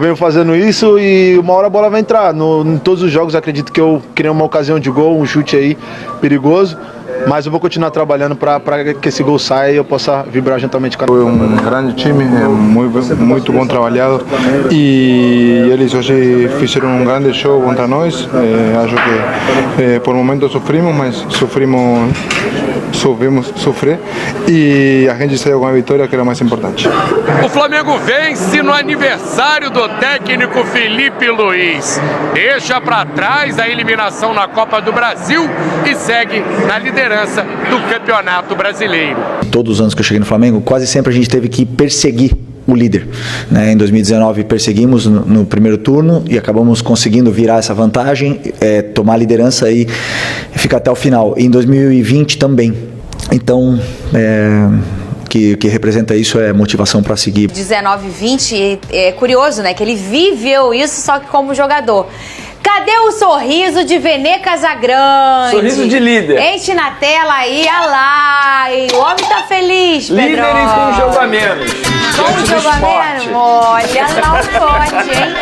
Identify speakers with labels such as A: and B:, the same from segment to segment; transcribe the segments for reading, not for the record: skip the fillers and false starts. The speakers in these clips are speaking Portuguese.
A: Venho fazendo isso e uma hora a bola vai entrar. Em todos os jogos acredito que eu criei uma ocasião de gol, um chute aí perigoso, mas eu vou continuar trabalhando para que esse gol saia e eu possa vibrar juntamente com a...
B: Foi grande time, muito bom trabalhado e eles hoje fizeram um grande show contra nós. Acho que por momentos sofrimos, mas soubemos sofrer e a gente saiu com a vitória, que era o mais importante.
C: O Flamengo vence no aniversário do técnico Felipe Luiz. Deixa para trás a eliminação na Copa do Brasil e segue na liderança do Campeonato Brasileiro.
D: Todos os anos que eu cheguei no Flamengo, quase sempre a gente teve que perseguir o líder, né? Em 2019 perseguimos no primeiro turno e acabamos conseguindo virar essa vantagem, tomar a liderança e ficar até o final. E em 2020 também. Então, que representa isso é motivação para seguir.
E: 19 e 20, é curioso, né? Que ele viveu isso só que como jogador. Cadê o sorriso de Vene Casagrande?
F: Sorriso de líder.
E: Enche na tela aí, olha lá. E o homem tá feliz, Pedro.
F: Líder e com um jogo a menos.
E: Com um jogo a menos? Olha, não pode, hein?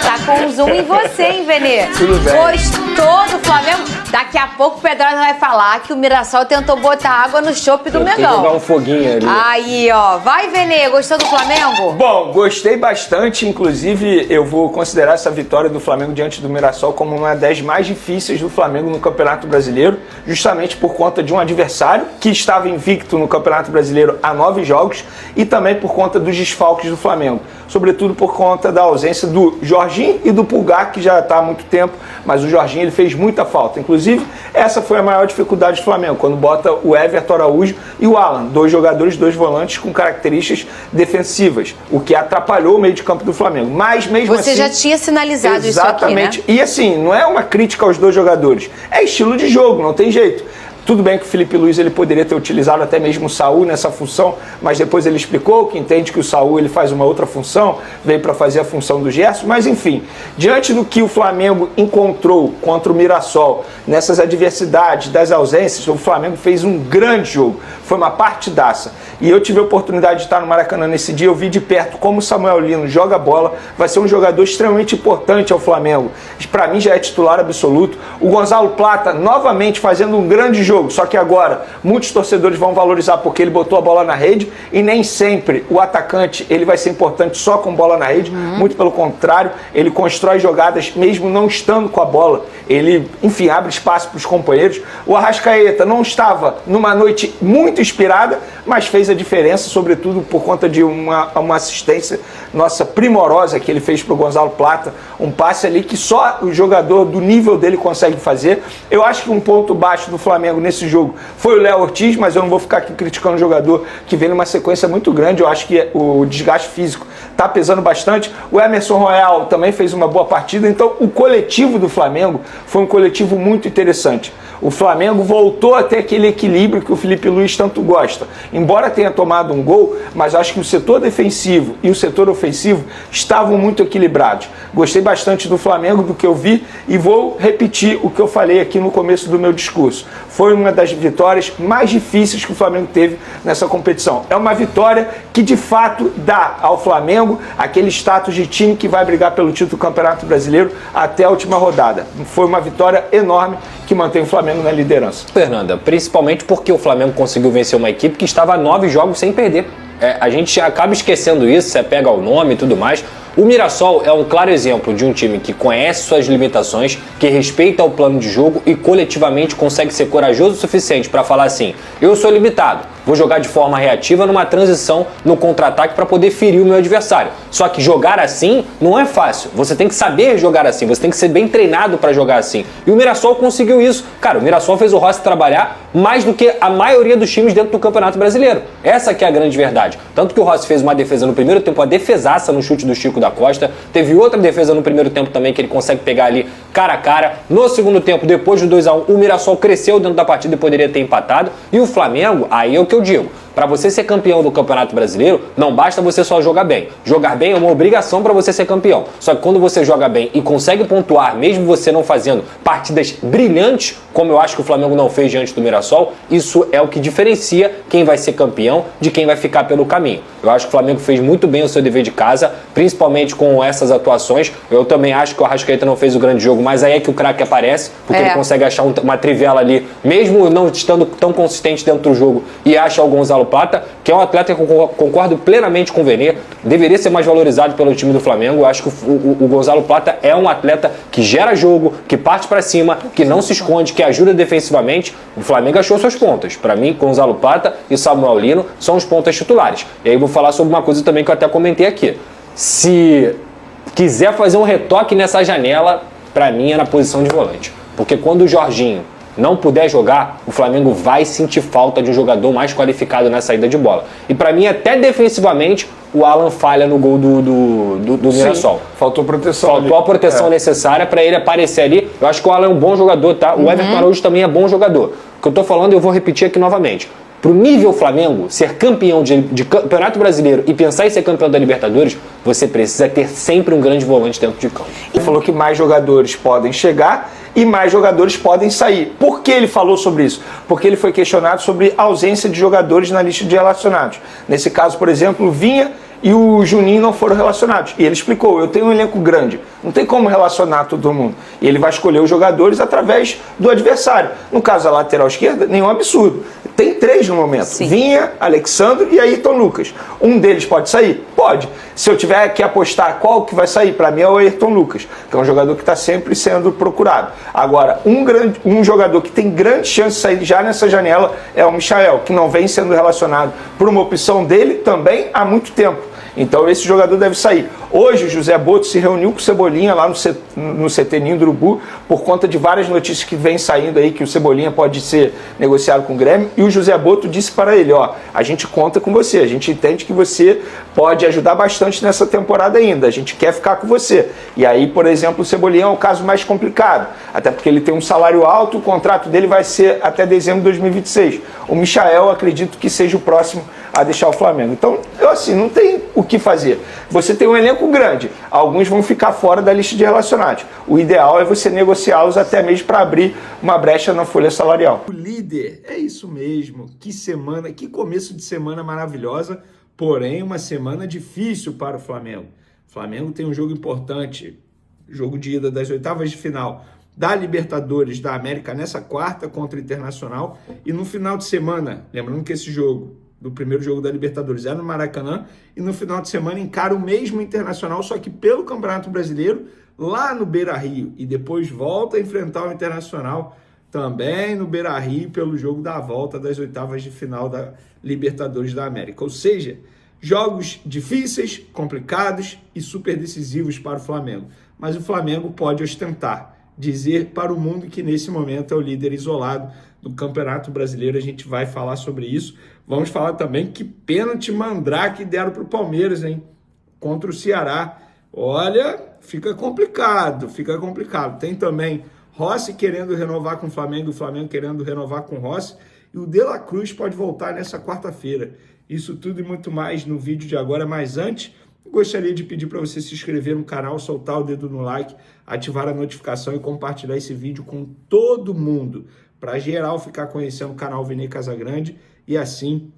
E: Tá com um zoom em você, hein, Vene?
F: Tudo bem.
E: Gostou do Flamengo? Daqui a pouco o Pedrosa vai falar que o Mirassol tentou botar água no chope do Mengão.
F: Jogar um foguinho ali.
E: Aí, ó. Vai, Vene. Gostou do Flamengo?
F: Bom, gostei bastante. Inclusive, eu vou considerar essa vitória do Flamengo diante do Mirassol como uma das mais difíceis do Flamengo no Campeonato Brasileiro, justamente por conta de um adversário que estava invicto no Campeonato Brasileiro há 9 jogos e também por conta dos desfalques do Flamengo. Sobretudo por conta da ausência do Jorginho e do Pulgar, que já está há muito tempo, mas o Jorginho ele fez muita falta. Inclusive, essa foi a maior dificuldade do Flamengo, quando bota o Everton Araújo e o Alan, 2 jogadores, 2 volantes com características defensivas, o que atrapalhou o meio de campo do Flamengo. Mas mesmo assim...
E: Você já tinha sinalizado
F: exatamente,
E: isso aqui, né?
F: E assim, não é uma crítica aos 2 jogadores, é estilo de jogo, não tem jeito. Tudo bem que o Felipe Luiz ele poderia ter utilizado até mesmo o Saul nessa função, mas depois ele explicou que entende que o Saul ele faz uma outra função, veio para fazer a função do Gerson, mas enfim, diante do que o Flamengo encontrou contra o Mirassol, nessas adversidades, das ausências, o Flamengo fez um grande jogo, foi uma partidaça. E eu tive a oportunidade de estar no Maracanã nesse dia, eu vi de perto como o Samuel Lino joga bola, vai ser um jogador extremamente importante ao Flamengo. Para mim já é titular absoluto. O Gonzalo Plata novamente fazendo um grande jogo. Só que agora muitos torcedores vão valorizar porque ele botou a bola na rede e nem sempre o atacante ele vai ser importante só com bola na rede, muito pelo contrário, ele constrói jogadas mesmo não estando com a bola, ele, enfim, abre espaço para os companheiros. O Arrascaeta não estava numa noite muito inspirada, mas fez a diferença, sobretudo por conta de uma assistência nossa primorosa que ele fez para o Gonzalo Plata, um passe ali que só o jogador do nível dele consegue fazer. Eu acho que um ponto baixo do Flamengo nesse jogo foi o Léo Ortiz, mas eu não vou ficar aqui criticando o jogador que vem numa sequência muito grande. Eu acho que o desgaste físico está pesando bastante. O Emerson Royal também fez uma boa partida, então o coletivo do Flamengo foi um coletivo muito interessante. O Flamengo voltou a ter aquele equilíbrio que o Felipe Luiz tanto gosta. Embora tenha tomado um gol, mas acho que o setor defensivo e o setor ofensivo estavam muito equilibrados. Gostei bastante do Flamengo, do que eu vi, e vou repetir o que eu falei aqui no começo do meu discurso. Foi uma das vitórias mais difíceis que o Flamengo teve nessa competição. É uma vitória que de fato dá ao Flamengo aquele status de time que vai brigar pelo título do Campeonato Brasileiro até a última rodada. Foi uma vitória enorme que mantém o Flamengo na liderança.
G: Fernanda, principalmente porque o Flamengo conseguiu vencer uma equipe que estava a 9 jogos sem perder. A gente acaba esquecendo isso, você pega o nome e tudo mais. O Mirassol é um claro exemplo de um time que conhece suas limitações, que respeita o plano de jogo e coletivamente consegue ser corajoso o suficiente para falar assim: eu sou limitado, vou jogar de forma reativa numa transição no contra-ataque para poder ferir o meu adversário. Só que jogar assim não é fácil, você tem que saber jogar assim, você tem que ser bem treinado para jogar assim. E o Mirassol conseguiu isso. Cara, o Mirassol fez o Rossi trabalhar mais do que a maioria dos times dentro do Campeonato Brasileiro. Essa que é a grande verdade. Tanto que o Rossi fez uma defesa no primeiro tempo, uma defesaça no chute do Chico da Costa. Teve outra defesa no primeiro tempo também que ele consegue pegar ali cara a cara. No segundo tempo, depois do 2-1, o Mirassol cresceu dentro da partida e poderia ter empatado. E o Flamengo, aí é o que eu digo, Para você ser campeão do Campeonato Brasileiro, não basta você só jogar bem. Jogar bem é uma obrigação para você ser campeão. Só que quando você joga bem e consegue pontuar, mesmo você não fazendo partidas brilhantes, como eu acho que o Flamengo não fez diante do Mirassol, isso é o que diferencia quem vai ser campeão de quem vai ficar pelo caminho. Eu acho que o Flamengo fez muito bem o seu dever de casa, principalmente com essas atuações. Eu também acho que o Arrascaeta não fez o grande jogo, mas aí é que o craque aparece, porque ele consegue achar uma trivela ali, mesmo não estando tão consistente dentro do jogo, e acha o Gonzalo Plata, que é um atleta que eu concordo plenamente com o Vene, deveria ser mais valorizado pelo time do Flamengo. Eu acho que o Gonzalo Plata é um atleta que gera jogo, que parte para cima, que não se esconde, que ajuda defensivamente. O Flamengo achou suas pontas. Para mim, Gonzalo Plata e Samuel Lino são os pontas titulares. E aí vou falar sobre uma coisa também que eu até comentei aqui. Se quiser fazer um retoque nessa janela, para mim é na posição de volante. Porque quando o Jorginho não puder jogar, o Flamengo vai sentir falta de um jogador mais qualificado na saída de bola. E para mim, até defensivamente, o Alan falha no gol do Mirassol.
F: Faltou proteção.
G: Faltou a proteção necessária para ele aparecer ali. Eu acho que o Alan é um bom jogador, tá? O Everton Araújo também é bom jogador. O que eu tô falando, eu vou repetir aqui novamente. Pro nível Flamengo ser campeão de Campeonato Brasileiro e pensar em ser campeão da Libertadores, você precisa ter sempre um grande volante dentro de campo.
F: Ele falou que mais jogadores podem chegar e mais jogadores podem sair. Por que ele falou sobre isso? Porque ele foi questionado sobre a ausência de jogadores na lista de relacionados. Nesse caso, por exemplo, Vinha e o Juninho não foram relacionados. E ele explicou, eu tenho um elenco grande, não tem como relacionar todo mundo. E ele vai escolher os jogadores através do adversário. No caso, a lateral esquerda, nenhum absurdo. Tem 3 no momento.
E: Sim.
F: Vinha, Alexandre e Ayrton Lucas. Um deles pode sair? Pode. Se eu tiver que apostar qual que vai sair, para mim é o Ayrton Lucas, que é um jogador que está sempre sendo procurado. Agora, um jogador que tem grande chance de sair já nessa janela é o Michael, que não vem sendo relacionado por uma opção dele também há muito tempo. Então esse jogador deve sair. Hoje o José Boto se reuniu com o Cebolinha lá no CT Ninho do Urubu por conta de várias notícias que vêm saindo aí que o Cebolinha pode ser negociado com o Grêmio, e o José Boto disse para ele, ó, a gente conta com você, a gente entende que você pode ajudar bastante nessa temporada ainda, a gente quer ficar com você. E aí, por exemplo, o Cebolinha é o caso mais complicado, até porque ele tem um salário alto, o contrato dele vai ser até dezembro de 2026. O Michael, acredito que seja o próximo a deixar o Flamengo. Então, não tem o que fazer. Você tem um elenco grande, alguns vão ficar fora da lista de relacionados. O ideal é você negociá-los até mesmo para abrir uma brecha na folha salarial.
H: O líder, é isso mesmo. Que semana, que começo de semana maravilhosa, porém uma semana difícil para o Flamengo. O Flamengo tem um jogo importante, jogo de ida das oitavas de final da Libertadores da América nessa quarta contra o Internacional, e no final de semana, lembrando que esse jogo do primeiro jogo da Libertadores é no Maracanã, e no final de semana encara o mesmo Internacional, só que pelo Campeonato Brasileiro, lá no Beira-Rio, e depois volta a enfrentar o Internacional também no Beira-Rio pelo jogo da volta das oitavas de final da Libertadores da América. Ou seja, jogos difíceis, complicados e super decisivos para o Flamengo. Mas o Flamengo pode ostentar, dizer para o mundo que nesse momento é o líder isolado do Campeonato Brasileiro. A gente vai falar sobre isso. Vamos falar também que pênalti mandrake deram para o Palmeiras, hein? Contra o Ceará. Olha, fica complicado. Tem também Rossi querendo renovar com o Flamengo querendo renovar com o Rossi. E o De La Cruz pode voltar nessa quarta-feira. Isso tudo e muito mais no vídeo de agora. Mas antes, gostaria de pedir para você se inscrever no canal, soltar o dedo no like, ativar a notificação e compartilhar esse vídeo com todo mundo, para geral ficar conhecendo o canal Vene Casagrande e assim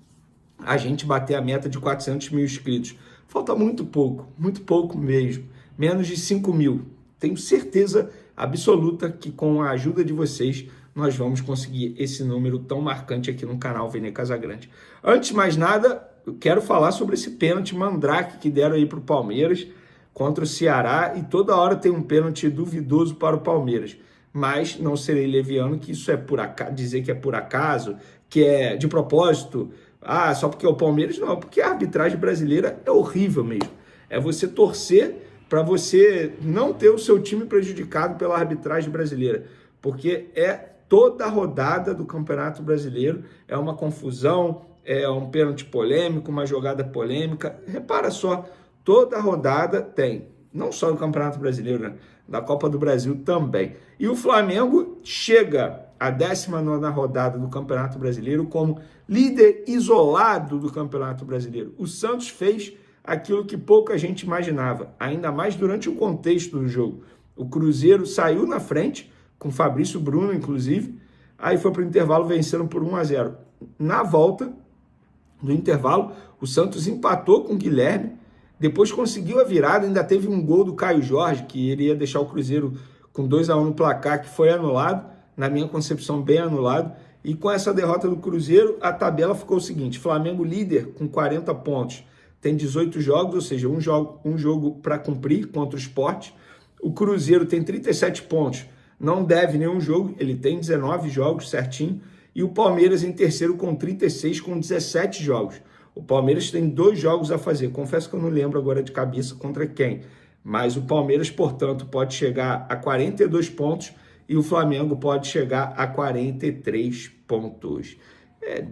H: a gente bater a meta de 400 mil inscritos. Falta muito pouco mesmo, menos de 5 mil. Tenho certeza absoluta que com a ajuda de vocês nós vamos conseguir esse número tão marcante aqui no canal Vene Casagrande. Antes de mais nada, eu quero falar sobre esse pênalti mandrake que deram aí para o Palmeiras contra o Ceará, e toda hora tem um pênalti duvidoso para o Palmeiras. Mas não serei leviano que isso é por acaso, dizer que é por acaso, que é de propósito, só porque é o Palmeiras, não, porque a arbitragem brasileira é horrível mesmo. É você torcer para você não ter o seu time prejudicado pela arbitragem brasileira, porque é toda a rodada do Campeonato Brasileiro, é uma confusão, é um pênalti polêmico, uma jogada polêmica. Repara só, toda a rodada tem, não só no Campeonato Brasileiro, né? Da Copa do Brasil também. E o Flamengo chega a 19ª rodada do Campeonato Brasileiro como líder isolado do Campeonato Brasileiro. O Santos fez aquilo que pouca gente imaginava, ainda mais durante o contexto do jogo. O Cruzeiro saiu na frente, com Fabrício Bruno, inclusive, aí foi para o intervalo vencendo por 1-0. Na volta do intervalo, o Santos empatou com o Guilherme, depois conseguiu a virada, ainda teve um gol do Caio Jorge, que iria deixar o Cruzeiro com 2-1 no placar, que foi anulado, na minha concepção bem anulado, e com essa derrota do Cruzeiro, a tabela ficou o seguinte: Flamengo líder com 40 pontos, tem 18 jogos, ou seja, um jogo para cumprir contra o Sport. O Cruzeiro tem 37 pontos, não deve nenhum jogo, ele tem 19 jogos certinho, e o Palmeiras em terceiro com 36, com 17 jogos. O Palmeiras tem 2 jogos a fazer, confesso que eu não lembro agora de cabeça contra quem, mas o Palmeiras, portanto, pode chegar a 42 pontos e o Flamengo pode chegar a 43 pontos.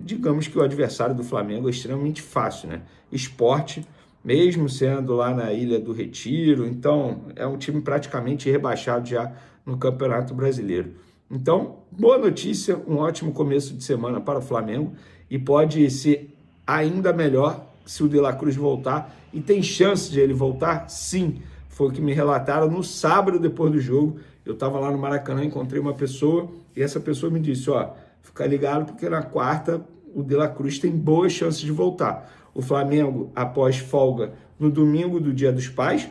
H: Digamos que o adversário do Flamengo é extremamente fácil, né? Sport, mesmo sendo lá na Ilha do Retiro, então é um time praticamente rebaixado já no Campeonato Brasileiro. Então, boa notícia, um ótimo começo de semana para o Flamengo e pode ser ainda melhor se o De La Cruz voltar, e tem chance de ele voltar? Sim, foi o que me relataram no sábado depois do jogo. Eu estava lá no Maracanã, encontrei uma pessoa e essa pessoa me disse, fica ligado porque na quarta o De La Cruz tem boas chances de voltar. O Flamengo, após folga no domingo do Dia dos Pais,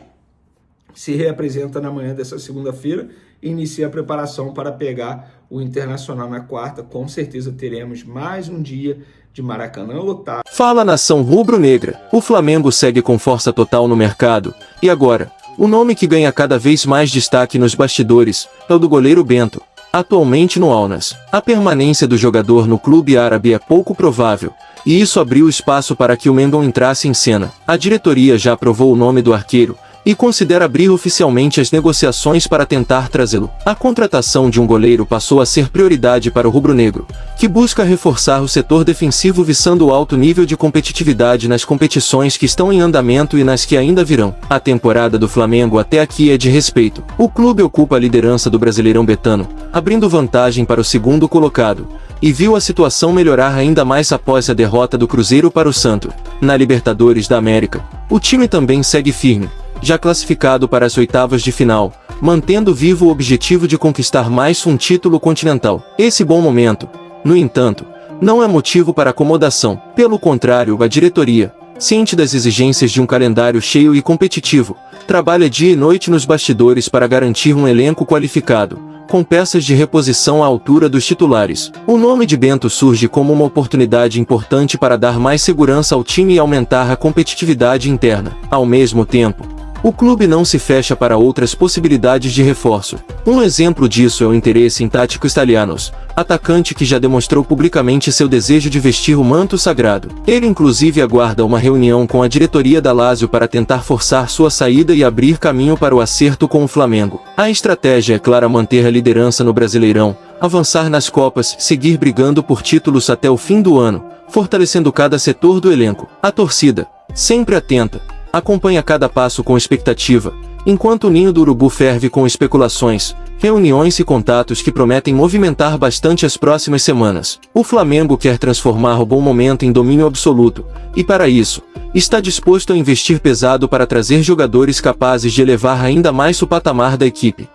H: se reapresenta na manhã dessa segunda-feira e inicia a preparação para pegar o Internacional na quarta. Com certeza teremos mais um dia de Maracanã lotado.
I: Fala, nação rubro-negra. O Flamengo segue com força total no mercado. E agora, o nome que ganha cada vez mais destaque nos bastidores é o do goleiro Bento, atualmente no Al-Nassr. A permanência do jogador no clube árabe é pouco provável, e isso abriu espaço para que o Mengão entrasse em cena. A diretoria já aprovou o nome do arqueiro e considera abrir oficialmente as negociações para tentar trazê-lo. A contratação de um goleiro passou a ser prioridade para o rubro-negro, que busca reforçar o setor defensivo visando o alto nível de competitividade nas competições que estão em andamento e nas que ainda virão. A temporada do Flamengo até aqui é de respeito. O clube ocupa a liderança do Brasileirão Betano, abrindo vantagem para o segundo colocado, e viu a situação melhorar ainda mais após a derrota do Cruzeiro para o Santos. Na Libertadores da América, o time também segue firme, já classificado para as oitavas de final, mantendo vivo o objetivo de conquistar mais um título continental. Esse bom momento, no entanto, não é motivo para acomodação. Pelo contrário, a diretoria, ciente das exigências de um calendário cheio e competitivo, trabalha dia e noite nos bastidores para garantir um elenco qualificado, com peças de reposição à altura dos titulares. O nome de Bento surge como uma oportunidade importante para dar mais segurança ao time e aumentar a competitividade interna. Ao mesmo tempo, o clube não se fecha para outras possibilidades de reforço. Um exemplo disso é o interesse em Tático Stalianos, atacante que já demonstrou publicamente seu desejo de vestir o manto sagrado. Ele inclusive aguarda uma reunião com a diretoria da Lazio para tentar forçar sua saída e abrir caminho para o acerto com o Flamengo. A estratégia é clara: manter a liderança no Brasileirão, avançar nas Copas, seguir brigando por títulos até o fim do ano, fortalecendo cada setor do elenco. A torcida, sempre atenta, acompanha cada passo com expectativa, enquanto o ninho do urubu ferve com especulações, reuniões e contatos que prometem movimentar bastante as próximas semanas. O Flamengo quer transformar o bom momento em domínio absoluto, e para isso, está disposto a investir pesado para trazer jogadores capazes de elevar ainda mais o patamar da equipe.